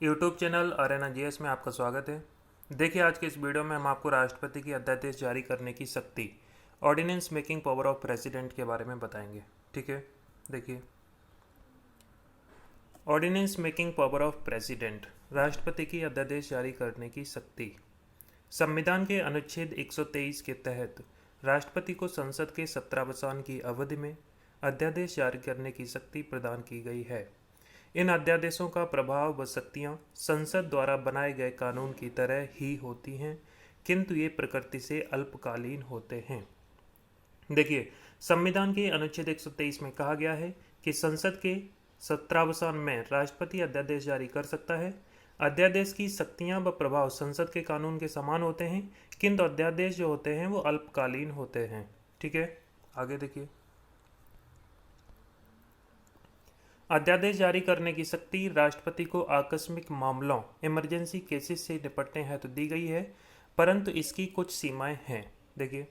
YouTube channel Arena GS में आपका स्वागत है। देखिए, आज के इस वीडियो में हम आपको राष्ट्रपति की अध्यादेश जारी करने की शक्ति, ordinance making power of president के बारे में बताएंगे। ठीक है, देखिए, ordinance making power of president, राष्ट्रपति की अध्यादेश जारी करने की शक्ति। संविधान के अनुच्छेद 123 के तहत राष्ट्रपति को संसद के सत्रावसान की अवधि में अध्यादेश जारी करने की शक्ति प्रदान की गई है। इन अध्यादेशों का प्रभाव व शक्तियाँ संसद द्वारा बनाए गए कानून की तरह ही होती हैं, किंतु ये प्रकृति से अल्पकालीन होते हैं। देखिए, संविधान के अनुच्छेद 123 में कहा गया है कि संसद के सत्रावसान में राष्ट्रपति अध्यादेश जारी कर सकता है। अध्यादेश की शक्तियां व प्रभाव संसद के कानून के समान होते हैं, किंतु अध्यादेश जो होते हैं वो अल्पकालीन होते हैं। ठीक है, आगे देखिए, अध्यादेश जारी करने की शक्ति राष्ट्रपति को आकस्मिक मामलों इमरजेंसी केसेस से निपटने हेतु दी गई है, परंतु इसकी कुछ सीमाएं हैं। देखिए,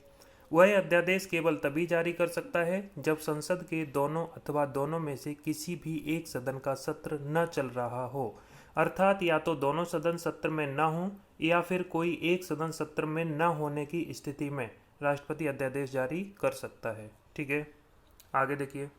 वह अध्यादेश केवल तभी जारी कर सकता है जब संसद के दोनों अथवा दोनों में से किसी भी एक सदन का सत्र न चल रहा हो, अर्थात या तो दोनों सदन सत्र में न हो या फिर कोई एक सदन सत्र में न होने की स्थिति में राष्ट्रपति अध्यादेश जारी कर सकता है। ठीक है, आगे देखिए,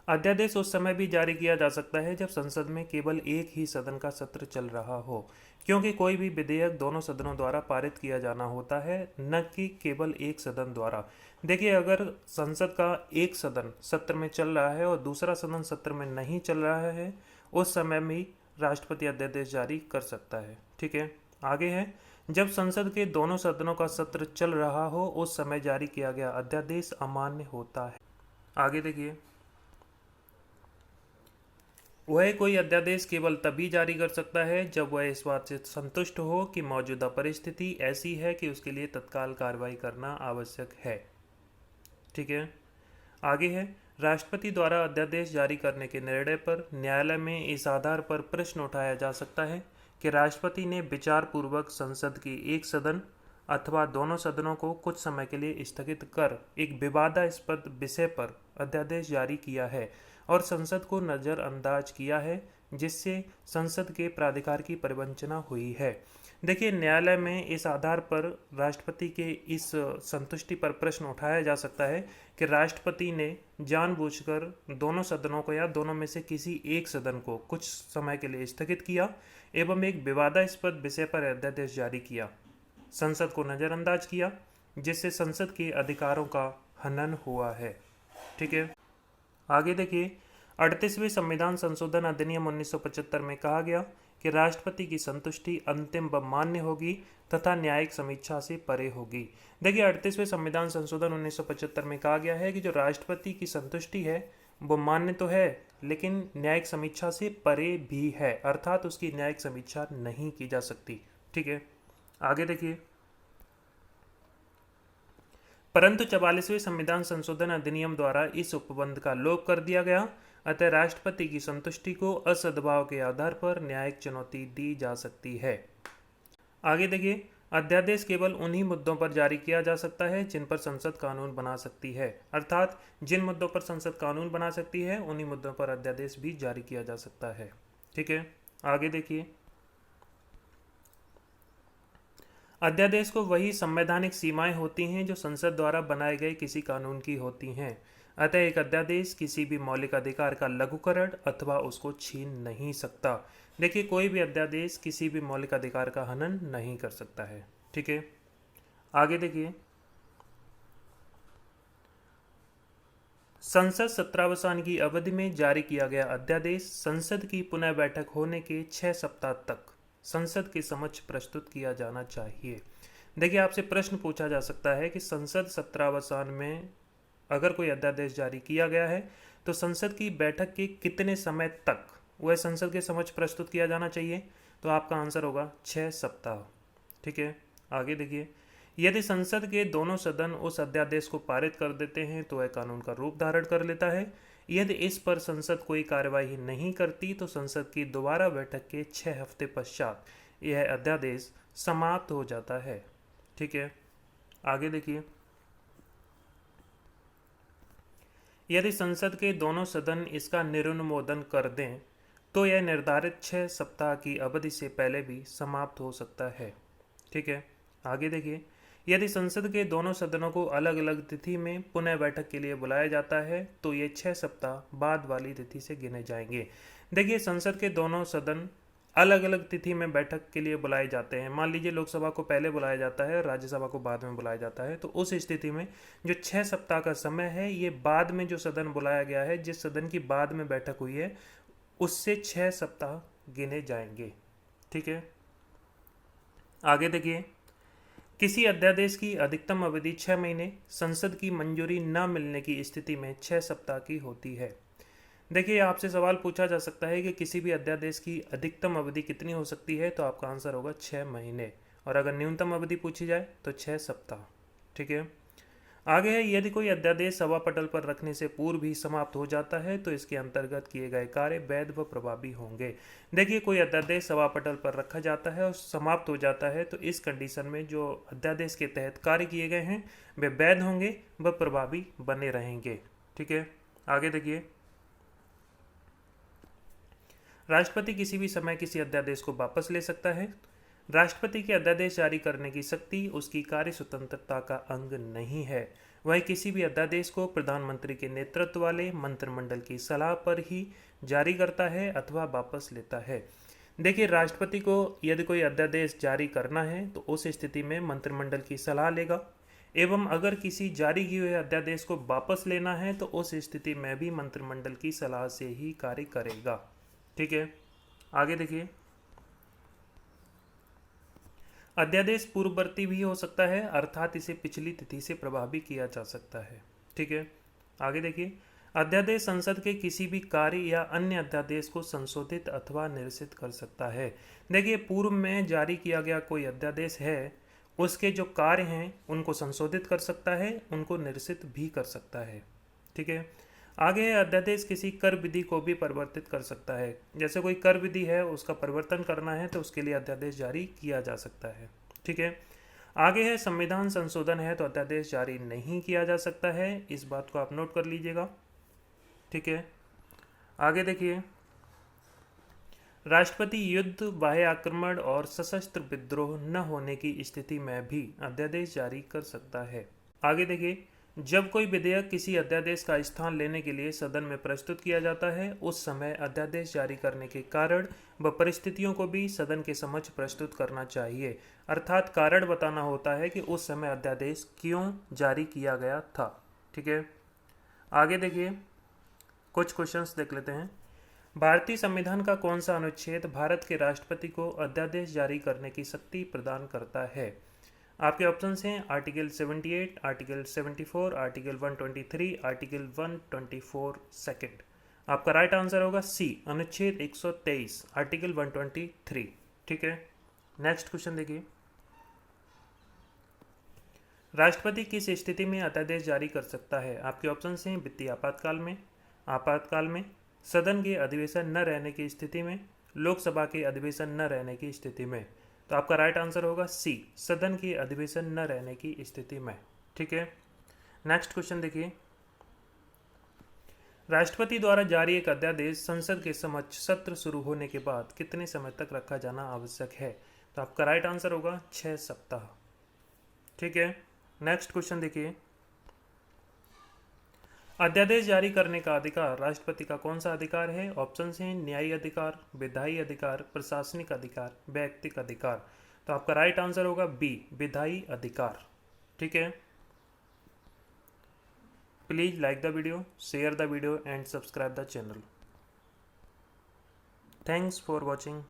अध्यादेश उस समय भी जारी किया जा सकता है जब संसद में केवल एक ही सदन का सत्र चल रहा हो, क्योंकि कोई भी विधेयक दोनों सदनों द्वारा पारित किया जाना होता है, न कि केवल एक सदन द्वारा। देखिए, अगर संसद का एक सदन सत्र में चल रहा है और दूसरा सदन सत्र में नहीं चल रहा है, उस समय में राष्ट्रपति अध्यादेश जारी कर सकता है। ठीक है, आगे है, जब संसद के दोनों सदनों का सत्र चल रहा हो उस समय जारी किया गया अध्यादेश अमान्य होता है। आगे देखिए, वह कोई अध्यादेश केवल तभी जारी कर सकता है जब वह इस बात से संतुष्ट हो कि मौजूदा परिस्थिति ऐसी है कि उसके लिए तत्काल कार्रवाई करना आवश्यक है। ठीक है, आगे है, राष्ट्रपति द्वारा अध्यादेश जारी करने के निर्णय पर न्यायालय में इस आधार पर प्रश्न उठाया जा सकता है कि राष्ट्रपति ने विचार पूर्वक संसद की एक सदन अथवा दोनों सदनों को कुछ समय के लिए स्थगित कर एक विवादास्पद विषय पर अध्यादेश जारी किया है और संसद को नज़रअंदाज किया है, जिससे संसद के प्राधिकार की परिवंचना हुई है। देखिए, न्यायालय में इस आधार पर राष्ट्रपति के इस संतुष्टि पर प्रश्न उठाया जा सकता है कि राष्ट्रपति ने जानबूझकर दोनों सदनों को या दोनों में से किसी एक सदन को कुछ समय के लिए स्थगित किया एवं एक विवादास्पद विषय पर अध्यादेश जारी किया, संसद को नज़रअंदाज किया, जिससे संसद के अधिकारों का हनन हुआ है। ठीक है, आगे देखिए, 38वें संविधान संशोधन अधिनियम 1975 में कहा गया कि राष्ट्रपति की संतुष्टि अंतिम व मान्य होगी तथा न्यायिक समीक्षा से परे होगी। देखिए, 38वें संविधान संशोधन 1975 में कहा गया है कि जो राष्ट्रपति की संतुष्टि है वो मान्य तो है, लेकिन न्यायिक समीक्षा से परे भी है, अर्थात उसकी न्यायिक समीक्षा नहीं की जा सकती। ठीक है, आगे देखिए, परंतु 44वें संविधान संशोधन अधिनियम द्वारा इस उपबंध का लोप कर दिया गया, अतः राष्ट्रपति की संतुष्टि को असद्भाव के आधार पर न्यायिक चुनौती दी जा सकती है। आगे देखिए, अध्यादेश केवल उन्हीं मुद्दों पर जारी किया जा सकता है जिन पर संसद कानून बना सकती है, अर्थात जिन मुद्दों पर संसद कानून बना सकती है उन्हीं मुद्दों पर अध्यादेश भी जारी किया जा सकता है। ठीक है, आगे देखिए, अध्यादेश को वही संवैधानिक सीमाएं होती हैं जो संसद द्वारा बनाए गए किसी कानून की होती हैं, अतः एक अध्यादेश किसी भी मौलिक अधिकार का लघुकरण अथवा उसको छीन नहीं सकता। देखिए, कोई भी अध्यादेश किसी भी मौलिक अधिकार का हनन नहीं कर सकता है। ठीक है, आगे देखिए, संसद सत्रावसान की अवधि में जारी किया गया अध्यादेश संसद की पुनः बैठक होने के 6 सप्ताह तक संसद के समक्ष प्रस्तुत किया जाना चाहिए। देखिए, आपसे प्रश्न पूछा जा सकता है कि संसद सत्रावसान में अगर कोई अध्यादेश जारी किया गया है तो संसद की बैठक के कितने समय तक वह संसद के समक्ष प्रस्तुत किया जाना चाहिए, तो आपका आंसर होगा 6 सप्ताह। ठीक है, आगे देखिए, यदि संसद के दोनों सदन उस अध्यादेश को पारित कर देते हैं तो वह कानून का रूप धारण कर लेता है। यदि इस पर संसद कोई कार्यवाही नहीं करती तो संसद की दोबारा बैठक के 6 हफ्ते पश्चात यह अध्यादेश समाप्त हो जाता है। ठीक है, आगे देखिए, यदि संसद के दोनों सदन इसका निरनुमोदन कर दें तो यह निर्धारित 6 सप्ताह की अवधि से पहले भी समाप्त हो सकता है। ठीक है, आगे देखिए, यदि संसद के दोनों सदनों को अलग अलग तिथि में पुनः बैठक के लिए बुलाया जाता है तो ये 6 सप्ताह बाद वाली तिथि से गिने जाएंगे। देखिए, संसद के दोनों सदन अलग अलग तिथि में बैठक के लिए बुलाए जाते हैं। मान लीजिए लोकसभा को पहले बुलाया जाता है, राज्यसभा को बाद में बुलाया जाता है, तो उस स्थिति में जो 6 सप्ताह का समय है ये बाद में जो सदन बुलाया गया है, जिस सदन की बाद में बैठक हुई है, उससे 6 सप्ताह गिने जाएंगे। ठीक है, आगे देखिए, किसी अध्यादेश की अधिकतम अवधि 6 महीने, संसद की मंजूरी न मिलने की स्थिति में 6 सप्ताह की होती है। देखिए, आपसे सवाल पूछा जा सकता है कि किसी भी अध्यादेश की अधिकतम अवधि कितनी हो सकती है, तो आपका आंसर होगा 6 महीने, और अगर न्यूनतम अवधि पूछी जाए तो 6 सप्ताह। ठीक है, आगे है, यदि कोई अध्यादेश सभा पटल पर रखने से पूर्व ही समाप्त हो जाता है तो इसके अंतर्गत किए गए कार्य वैध व प्रभावी होंगे। देखिए, कोई अध्यादेश सभा पटल पर रखा जाता है और समाप्त हो जाता है तो इस कंडीशन में जो अध्यादेश के तहत कार्य किए गए हैं वे वैध होंगे व प्रभावी बने रहेंगे। ठीक है, आगे देखिए, राष्ट्रपति किसी भी समय किसी अध्यादेश को वापस ले सकता है। राष्ट्रपति के अध्यादेश जारी करने की शक्ति उसकी कार्य स्वतंत्रता का अंग नहीं है। वह किसी भी अध्यादेश को प्रधानमंत्री के नेतृत्व वाले मंत्रिमंडल की सलाह पर ही जारी करता है अथवा वापस लेता है। देखिए, राष्ट्रपति को यदि कोई अध्यादेश जारी करना है तो उस स्थिति में मंत्रिमंडल की सलाह लेगा, एवं अगर किसी जारी किए हुए अध्यादेश को वापस लेना है तो उस स्थिति में भी मंत्रिमंडल की सलाह से ही कार्य करेगा। ठीक है, आगे देखिए, अध्यादेश पूर्ववर्ती भी हो सकता है, अर्थात इसे पिछली तिथि से प्रभावी किया जा सकता है। ठीक है, आगे देखिए, अध्यादेश संसद के किसी भी कार्य या अन्य अध्यादेश को संशोधित अथवा निरसित कर सकता है। देखिए, पूर्व में जारी किया गया कोई अध्यादेश है, उसके जो कार्य हैं उनको संशोधित कर सकता है, उनको निरसित भी कर सकता है। ठीक है, आगे है, अध्यादेश किसी कर विधि को भी परिवर्तित कर सकता है। जैसे कोई कर विधि है उसका परिवर्तन करना है तो उसके लिए अध्यादेश जारी किया जा सकता है। ठीक है, आगे है, संविधान संशोधन है तो अध्यादेश जारी नहीं किया जा सकता है, इस बात को आप नोट कर लीजिएगा। ठीक है, आगे देखिए, राष्ट्रपति युद्ध, बाह्य आक्रमण और सशस्त्र विद्रोह न होने की स्थिति में भी अध्यादेश जारी कर सकता है। आगे देखिए, जब कोई विधेयक किसी अध्यादेश का स्थान लेने के लिए सदन में प्रस्तुत किया जाता है उस समय अध्यादेश जारी करने के कारण व परिस्थितियों को भी सदन के समक्ष प्रस्तुत करना चाहिए। अर्थात कारण बताना होता है कि उस समय अध्यादेश क्यों जारी किया गया था। ठीक है, आगे देखिए, कुछ क्वेश्चंस देख लेते हैं। भारतीय संविधान का कौन सा अनुच्छेद भारत के राष्ट्रपति को अध्यादेश जारी करने की शक्ति प्रदान करता है? आपके ऑप्शंस हैं article 78, article 74, article 123, article 124 second. आपका राइट आंसर होगा सी, अनुच्छेद 123, आर्टिकल 123। ठीक है, नेक्स्ट क्वेश्चन देखिए, राष्ट्रपति किस स्थिति में अध्यादेश जारी कर सकता है? आपके ऑप्शंस हैं वित्तीय आपातकाल में, आपातकाल में, सदन के अधिवेशन न रहने की स्थिति में, लोकसभा के अधिवेशन न रहने की स्थिति में। तो आपका राइट आंसर होगा सी, सदन के अधिवेशन न रहने की स्थिति में। ठीक है, नेक्स्ट क्वेश्चन देखिए, राष्ट्रपति द्वारा जारी एक अध्यादेश संसद के समक्ष सत्र शुरू होने के बाद कितने समय तक रखा जाना आवश्यक है? तो आपका राइट आंसर होगा 6 सप्ताह। ठीक है, नेक्स्ट क्वेश्चन देखिए, अध्यादेश जारी करने का अधिकार राष्ट्रपति का कौन सा अधिकार है? ऑप्शन हैं न्यायिक अधिकार, विधायी अधिकार, प्रशासनिक अधिकार, व्यक्तिक अधिकार। तो आपका राइट आंसर होगा बी, विधायी अधिकार। ठीक है, please like the video, share the video and subscribe the channel. Thanks for watching.